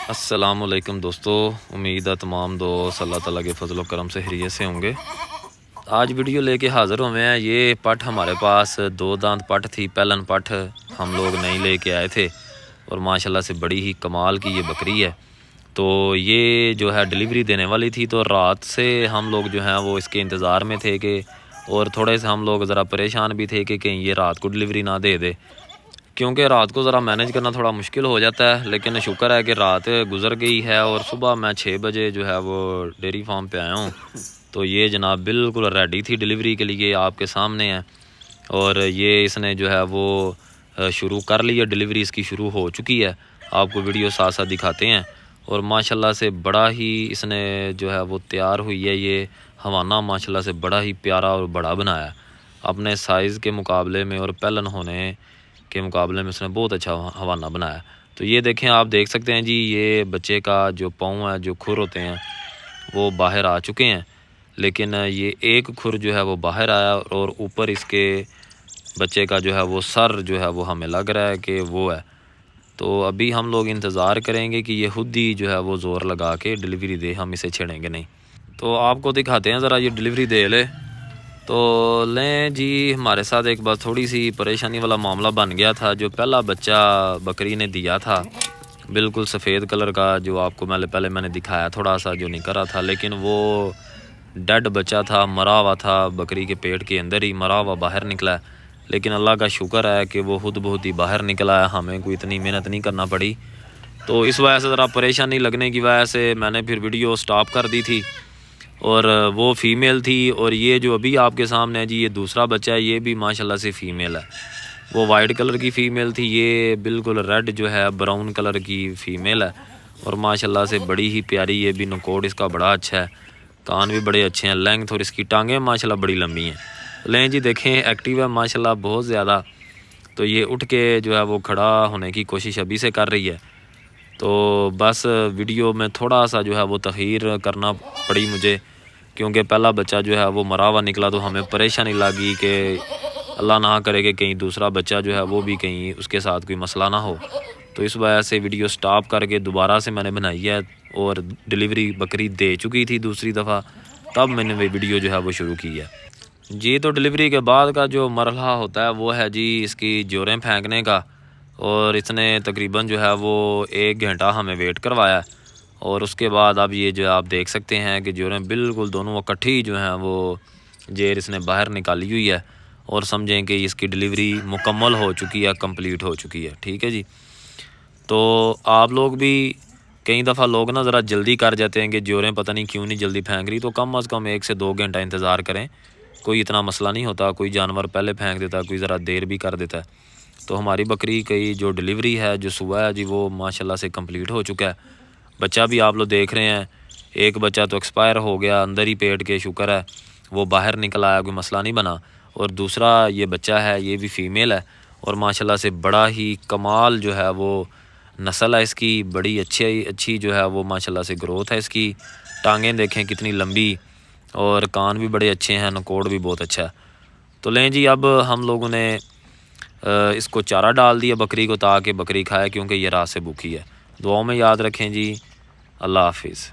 السلام علیکم دوستو، امید ہے تمام دوست اللہ تعالیٰ کے فضل و کرم سے خیریت سے ہوں گے۔ آج ویڈیو لے کے حاضر ہوئے ہیں۔ یہ پٹ ہمارے پاس 2 دانت پٹ تھی، پہلن پٹ ہم لوگ نہیں لے کے آئے تھے اور ماشاءاللہ سے بڑی ہی کمال کی یہ بکری ہے۔ تو یہ جو ہے ڈیلیوری دینے والی تھی، تو رات سے ہم لوگ جو ہیں وہ اس کے انتظار میں تھے کہ، اور تھوڑے سے ہم لوگ ذرا پریشان بھی تھے کہ کہیں یہ رات کو ڈیلیوری نہ دے دے، کیونکہ رات کو ذرا مینیج کرنا تھوڑا مشکل ہو جاتا ہے۔ لیکن شکر ہے کہ رات گزر گئی ہے اور صبح میں 6 بجے جو ہے وہ ڈیری فارم پہ آیا ہوں، تو یہ جناب بالکل ریڈی تھی ڈیلیوری کے لیے، آپ کے سامنے ہے۔ اور یہ اس نے جو ہے وہ شروع کر لی ہے، ڈیلیوری اس کی شروع ہو چکی ہے۔ آپ کو ویڈیو ساتھ ساتھ دکھاتے ہیں۔ اور ماشاءاللہ سے بڑا ہی اس نے جو ہے وہ تیار ہوئی ہے۔ یہ حوانہ ماشاءاللہ سے بڑا ہی پیارا اور بڑا بنایا اپنے سائز کے مقابلے میں، اور پہلن ہونے کے مقابلے میں اس نے بہت اچھا حوانہ بنایا۔ تو یہ دیکھیں، آپ دیکھ سکتے ہیں جی، یہ بچے کا جو پاؤں ہے، جو کھر ہوتے ہیں وہ باہر آ چکے ہیں، لیکن یہ ایک کھر جو ہے وہ باہر آیا، اور اوپر اس کے بچے کا جو ہے وہ سر جو ہے وہ ہمیں لگ رہا ہے کہ وہ ہے۔ تو ابھی ہم لوگ انتظار کریں گے کہ یہ خود ہی جو ہے وہ زور لگا کے ڈیلیوری دے، ہم اسے چھیڑیں گے نہیں۔ تو آپ کو دکھاتے ہیں ذرا، یہ ڈیلیوری دے لے تو لیں جی۔ ہمارے ساتھ ایک بار تھوڑی سی پریشانی والا معاملہ بن گیا تھا۔ جو پہلا بچہ بکری نے دیا تھا، بالکل سفید کلر کا، جو آپ کو پہلے میں نے دکھایا، تھوڑا سا جو نکرا تھا، لیکن وہ ڈیڈ بچہ تھا، مرا ہوا تھا، بکری کے پیٹ کے اندر ہی مرا ہوا باہر نکلا ہے۔ لیکن اللہ کا شکر ہے کہ وہ خود بہت ہی باہر نکلا ہے، ہمیں کوئی اتنی محنت نہیں کرنا پڑی۔ تو اس وجہ سے ذرا پریشانی لگنے کی وجہ سے میں نے پھر ویڈیو سٹاپ کر دی تھی، اور وہ فیمیل تھی۔ اور یہ جو ابھی آپ کے سامنے ہے جی، یہ دوسرا بچہ ہے، یہ بھی ماشاءاللہ سے فیمیل ہے۔ وہ وائٹ کلر کی فیمیل تھی، یہ بالکل ریڈ جو ہے براؤن کلر کی فیمیل ہے، اور ماشاءاللہ سے بڑی ہی پیاری۔ یہ بھی نکوڑ اس کا بڑا اچھا ہے، کان بھی بڑے اچھے ہیں، لینگتھ اور اس کی ٹانگیں ماشاءاللہ بڑی لمبی ہیں۔ لیں جی دیکھیں، ایکٹیو ہے ماشاءاللہ بہت زیادہ۔ تو یہ اٹھ کے جو ہے وہ کھڑا ہونے کی کوشش ابھی سے کر رہی ہے۔ تو بس ویڈیو میں تھوڑا سا جو ہے وہ تاخیر کرنا پڑی مجھے، کیونکہ پہلا بچہ جو ہے وہ مرا ہوا نکلا، تو ہمیں پریشانی لگی کہ اللہ نہ کرے کہ کہیں دوسرا بچہ جو ہے وہ بھی کہیں اس کے ساتھ کوئی مسئلہ نہ ہو۔ تو اس وجہ سے ویڈیو سٹاپ کر کے دوبارہ سے میں نے بنائی ہے، اور ڈیلیوری بکری دے چکی تھی دوسری دفعہ، تب میں نے وہ ویڈیو جو ہے وہ شروع کی ہے جی۔ تو ڈیلیوری کے بعد کا جو مرحلہ ہوتا ہے وہ ہے جی اس کی جوڑیں پھینکنے کا، اور اس نے تقریباً جو ہے وہ 1 گھنٹہ ہمیں ویٹ کروایا، اور اس کے بعد اب یہ جو آپ دیکھ سکتے ہیں کہ جوڑیں بالکل دونوں اکٹھی جو ہیں وہ جیر اس نے باہر نکالی ہوئی ہے، اور سمجھیں کہ اس کی ڈیلیوری مکمل ہو چکی ہے، کمپلیٹ ہو چکی ہے، ٹھیک ہے جی۔ تو آپ لوگ بھی کئی دفعہ لوگ نا ذرا جلدی کر جاتے ہیں کہ جوڑیں پتہ نہیں کیوں نہیں جلدی پھینک رہی، تو کم از کم 1 سے 2 گھنٹہ انتظار کریں، کوئی اتنا مسئلہ نہیں ہوتا۔ کوئی جانور پہلے پھینک دیتا ہے، کوئی ذرا دیر بھی کر دیتا ہے۔ تو ہماری بکری کی جو ڈیلیوری ہے، جو صبح ہے جی، وہ ماشاءاللہ سے کمپلیٹ ہو چکا ہے۔ بچہ بھی آپ لوگ دیکھ رہے ہیں، ایک بچہ تو ایکسپائر ہو گیا اندر ہی پیٹ کے، شکر ہے وہ باہر نکل آیا، کوئی مسئلہ نہیں بنا۔ اور دوسرا یہ بچہ ہے، یہ بھی فیمیل ہے، اور ماشاءاللہ سے بڑا ہی کمال جو ہے وہ نسل ہے اس کی، بڑی اچھی جو ہے وہ ماشاءاللہ سے گروتھ ہے اس کی۔ ٹانگیں دیکھیں کتنی لمبی، اور کان بھی بڑے اچھے ہیں، نکوڑ بھی بہت اچھا ہے۔ تو لیں جی، اب ہم لوگوں نے اس کو چارہ ڈال دیا بکری کو، تاکہ بکری کھائے، کیونکہ یہ رات سے بھوکی ہے۔ دعاؤں میں یاد رکھیں جی۔ اللہ حافظ۔